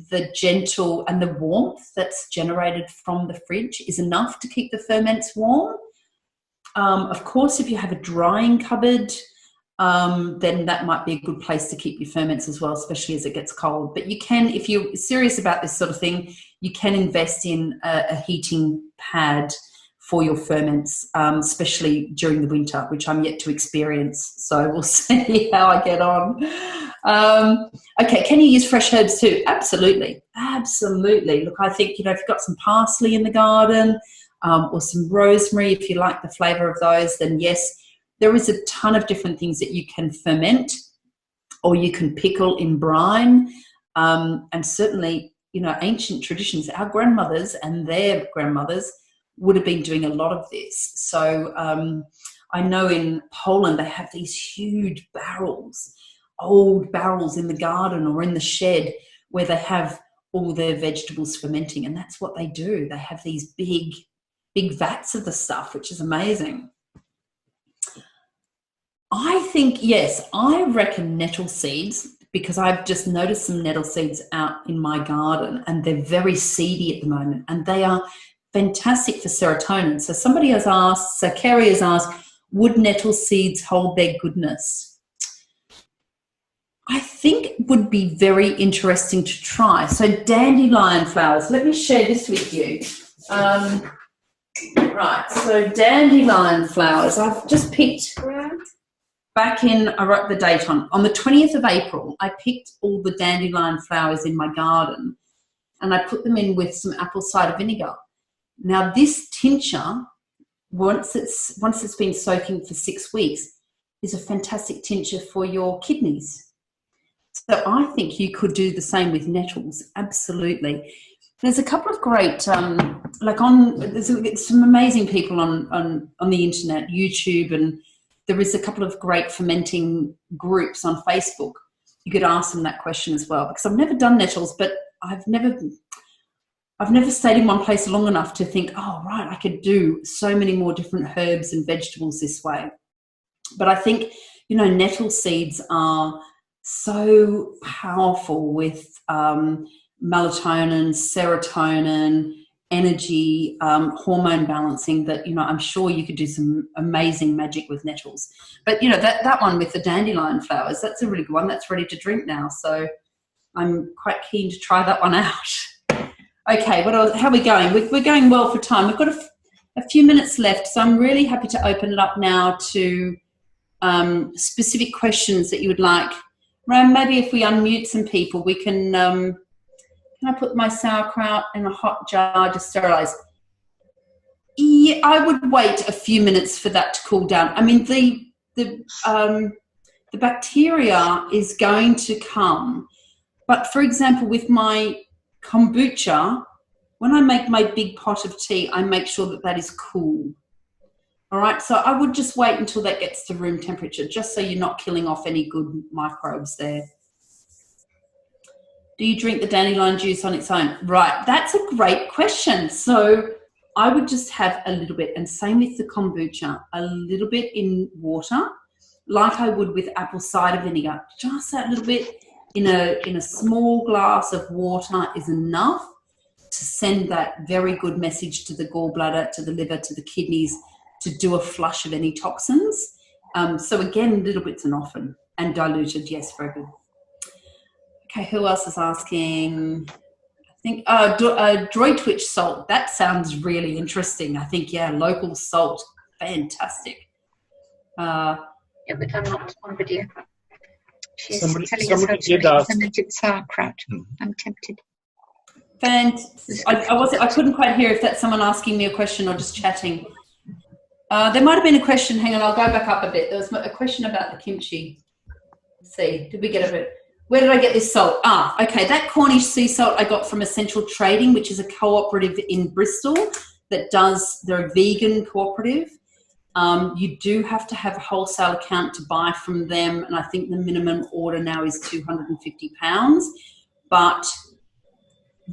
the warmth that's generated from the fridge is enough to keep the ferments warm. Of course, if you have a drying cupboard, then that might be a good place to keep your ferments as well, especially as it gets cold. But you can, if you're serious about this sort of thing, you can invest in a heating pad for your ferments, especially during the winter, which I'm yet to experience. So we'll see how I get on. Okay, can you use fresh herbs too? Absolutely. Look, I think, if you've got some parsley in the garden, or some rosemary, if you like the flavour of those, then yes, there is a ton of different things that you can ferment or you can pickle in brine. And certainly, ancient traditions, our grandmothers and their grandmothers would have been doing a lot of this. So I know in Poland they have these huge barrels, old barrels in the garden or in the shed where they have all their vegetables fermenting, and that's what they do. They have these big vats of the stuff, which is amazing. I think, yes, I reckon nettle seeds, because I've just noticed some nettle seeds out in my garden and they're very seedy at the moment, and they are fantastic for serotonin. So Kerry has asked, would nettle seeds hold their goodness? I think it would be very interesting to try. So dandelion flowers, let me share this with you. Right, so dandelion flowers, I've just picked I wrote the date on the 20th of April, I picked all the dandelion flowers in my garden and I put them in with some apple cider vinegar. Now this tincture, once it's been soaking for 6 weeks, is a fantastic tincture for your kidneys. So I think you could do the same with nettles, absolutely. There's a couple of great, there's some amazing people on the internet, YouTube, and there is a couple of great fermenting groups on Facebook. You could ask them that question as well, because I've never done nettles, but I've never stayed in one place long enough to think, oh, right, I could do so many more different herbs and vegetables this way. But I think, nettle seeds are so powerful with melatonin, serotonin, energy, hormone balancing that, I'm sure you could do some amazing magic with nettles. But, that one with the dandelion flowers, that's a really good one. That's ready to drink now. So I'm quite keen to try that one out. Okay, how are we going? We're going well for time. We've got a few minutes left, so I'm really happy to open it up now to specific questions that you would like. Ram, maybe if we unmute some people, we can I put my sauerkraut in a hot jar to sterilize? Yeah, I would wait a few minutes for that to cool down. I mean, the bacteria is going to come. But for example, with my kombucha, when I make my big pot of tea, I make sure that is cool. All right, so I would just wait until that gets to room temperature, just so you're not killing off any good microbes there. Do you drink the dandelion juice on its own? Right, that's a great question. So I would just have a little bit, and same with the kombucha, a little bit in water, like I would with apple cider vinegar. Just that little bit in a small glass of water is enough to send that very good message to the gallbladder, to the liver, to the kidneys, to do a flush of any toxins. So again, little bits and often, and diluted, yes, very good. Okay, who else is asking? I think Droitwich salt. That sounds really interesting. I think, yeah, local salt, fantastic. Yeah, but I'm not on video. She's Somebody telling us how to did make ask. fermented sauerkraut. I'm tempted. I couldn't quite hear if that's someone asking me a question or just chatting. There might have been a question. Hang on, I'll go back up a bit. There was a question about the kimchi. Let's see, did we get it? Where did I get this salt? Okay, that Cornish sea salt I got from Essential Trading, which is a cooperative in Bristol that they're a vegan cooperative. You do have to have a wholesale account to buy from them, and I think the minimum order now is £250. But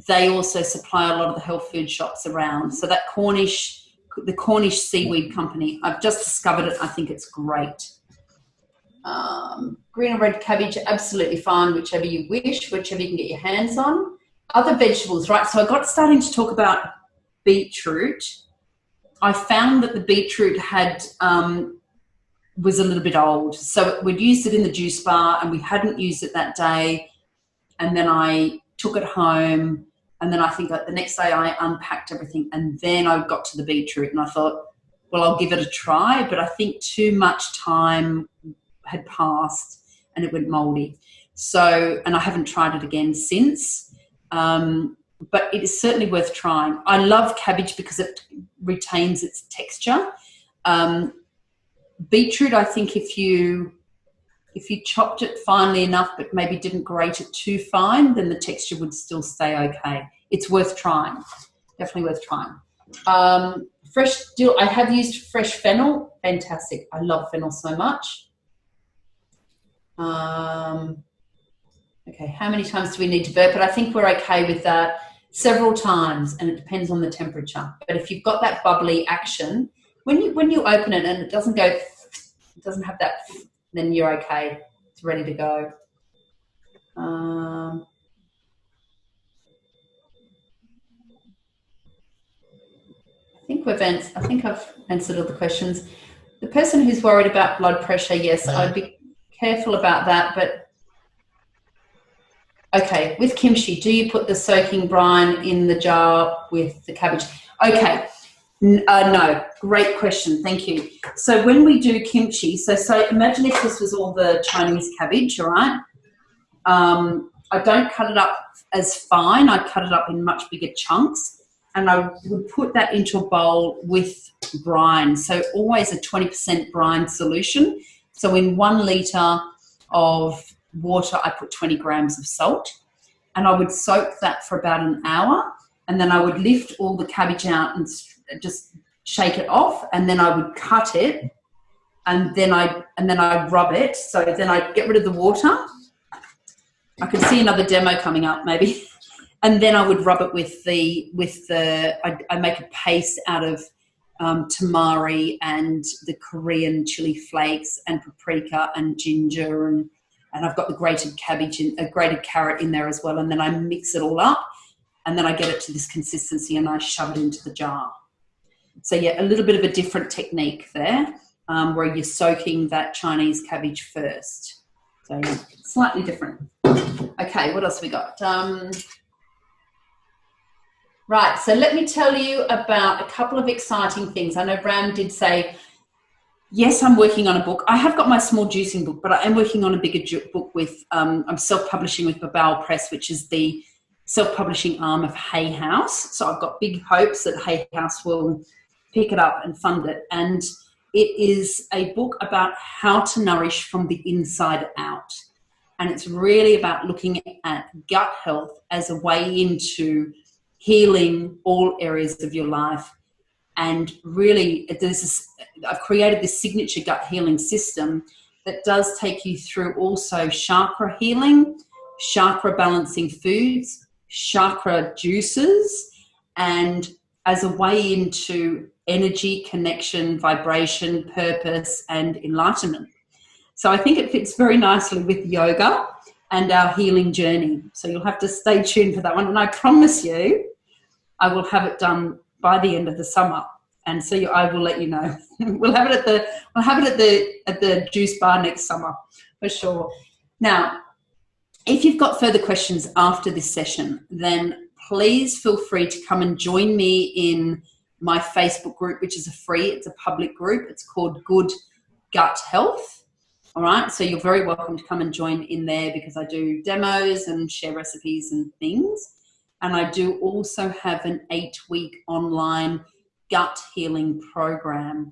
they also supply a lot of the health food shops around. So that the Cornish Seaweed Company, I've just discovered it. I think it's great. Green or red cabbage, absolutely fine, whichever you wish, whichever you can get your hands on. Other vegetables, right? So I got starting to talk about beetroot. I found that the beetroot was a little bit old. So we'd used it in the juice bar and we hadn't used it that day. And then I took it home, and then I think that the next day I unpacked everything, and then I got to the beetroot and I thought, well, I'll give it a try. But I think too much time had passed and it went moldy. So, and I haven't tried it again since. But it is certainly worth trying. I love cabbage because it retains its texture. Beetroot, I think if you chopped it finely enough but maybe didn't grate it too fine, then the texture would still stay okay. It's worth trying. Definitely worth trying. Fresh dill, I have used fresh fennel. Fantastic. I love fennel so much. Okay, how many times do we need to burp it? I think we're okay with that. Several times, and it depends on the temperature. But if you've got that bubbly action, when you open it and it doesn't have that, then you're okay. It's ready to go. I think I've answered all the questions. The person who's worried about blood pressure, yes, I'd be careful about that. But okay, with kimchi, do you put the soaking brine in the jar with the cabbage? Okay, no, great question, thank you. So when we do kimchi, so imagine if this was all the Chinese cabbage, all right? I don't cut it up as fine, I cut it up in much bigger chunks, and I would put that into a bowl with brine. So always a 20% brine solution. So in 1 litre of water, I put 20 grams of salt, and I would soak that for about an hour, and then I would lift all the cabbage out and just shake it off, and then I would cut it, and then I rub it. So then I get rid of the water. I could see another demo coming up maybe. And then I would rub it I make a paste out of tamari and the Korean chili flakes and paprika and ginger, and I've got the grated grated carrot in there as well. And then I mix it all up, and then I get it to this consistency and I shove it into the jar. So yeah, a little bit of a different technique there, where you're soaking that Chinese cabbage first. So yeah, slightly different. Okay, what else we got? Right, so let me tell you about a couple of exciting things. I know Ram did say, yes, I'm working on a book. I have got my small juicing book, but I am working on a bigger book with, I'm self-publishing with Babel Press, which is the self-publishing arm of Hay House. So I've got big hopes that Hay House will pick it up and fund it. And it is a book about how to nourish from the inside out. And it's really about looking at gut health as a way into healing all areas of your life. And really, I've created this signature gut healing system that does take you through also chakra healing, chakra balancing foods, chakra juices, and as a way into energy, connection, vibration, purpose, and enlightenment. So I think it fits very nicely with yoga and our healing journey. So you'll have to stay tuned for that one. And I promise you, I will have it done by the end of the summer. And so I will let you know. We'll have it at the juice bar next summer for sure. Now, if you've got further questions after this session, then please feel free to come and join me in my Facebook group, which is it's a public group. It's called Good Gut Health. All right. So you're very welcome to come and join in there, because I do demos and share recipes and things. And I do also have an 8-week online gut healing program.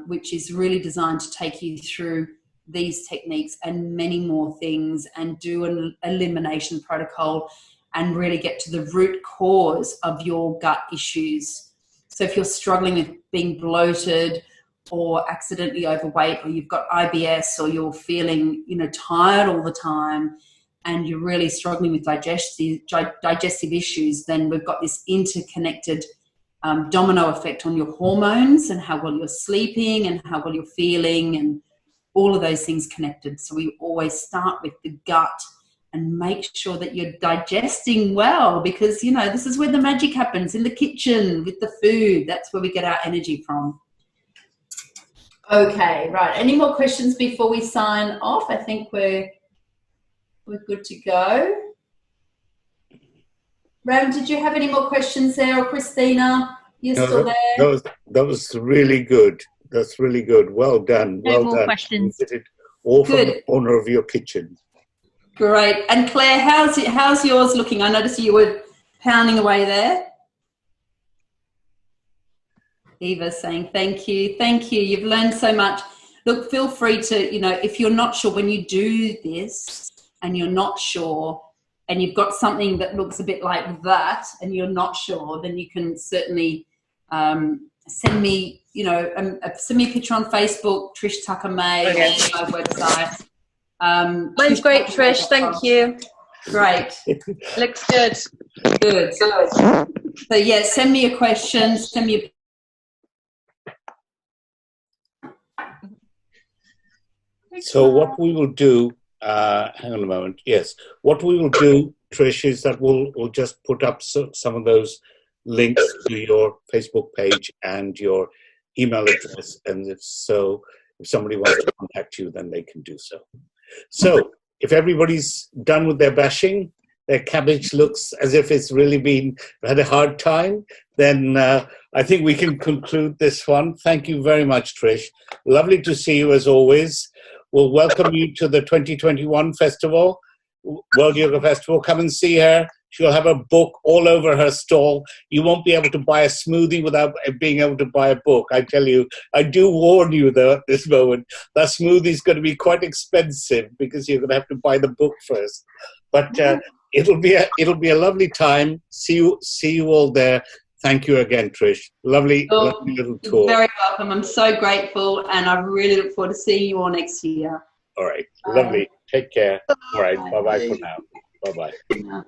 which is really designed to take you through these techniques and many more things, and do an elimination protocol and really get to the root cause of your gut issues. So if you're struggling with being bloated or accidentally overweight, or you've got IBS, or you're feeling, tired all the time, and you're really struggling with digestive issues, then we've got this interconnected domino effect on your hormones and how well you're sleeping and how well you're feeling, and all of those things connected. So we always start with the gut and make sure that you're digesting well, because, this is where the magic happens, in the kitchen with the food. That's where we get our energy from. Okay, right. Any more questions before we sign off? I think we're good to go. Ram, did you have any more questions there, or Christina? You're still there? That was really good. That's really good. Well done. No more questions. You did it all from the corner of your kitchen. Great. And Claire, how's yours looking? I noticed you were pounding away there. Eva's saying thank you. Thank you. You've learned so much. Look, feel free to, if you're not sure when you do this and you're not sure, and you've got something that looks a bit like that and you're not sure, then you can certainly send me, send me a picture on Facebook, Trish Tucker May, or my website. Mine's great, Trish. Thank you. Great. Looks good. Good. So yeah, send me a question. Send me So what we will do, hang on a moment. Yes, what we will do, Trish, is that we'll just put up some of those links to your Facebook page and your email address, and if somebody wants to contact you, then they can do so. So if everybody's done with their bashing, their cabbage looks as if it's really had a hard time, then I think we can conclude this one. Thank you very much, Trish. Lovely to see you as always. We'll welcome you to the 2021 festival, World Yoga Festival. Come and see her. She'll have a book all over her stall. You won't be able to buy a smoothie without being able to buy a book. I tell you, I do warn you though at this moment, that smoothie is going to be quite expensive because you're going to have to buy the book first. But it'll be a lovely time. See you all there. Thank you again, Trish. Lovely little tour. You're very welcome. I'm so grateful, and I really look forward to seeing you all next year. All right. Lovely. Take care. All right. Bye-bye for now. Bye-bye. Yeah.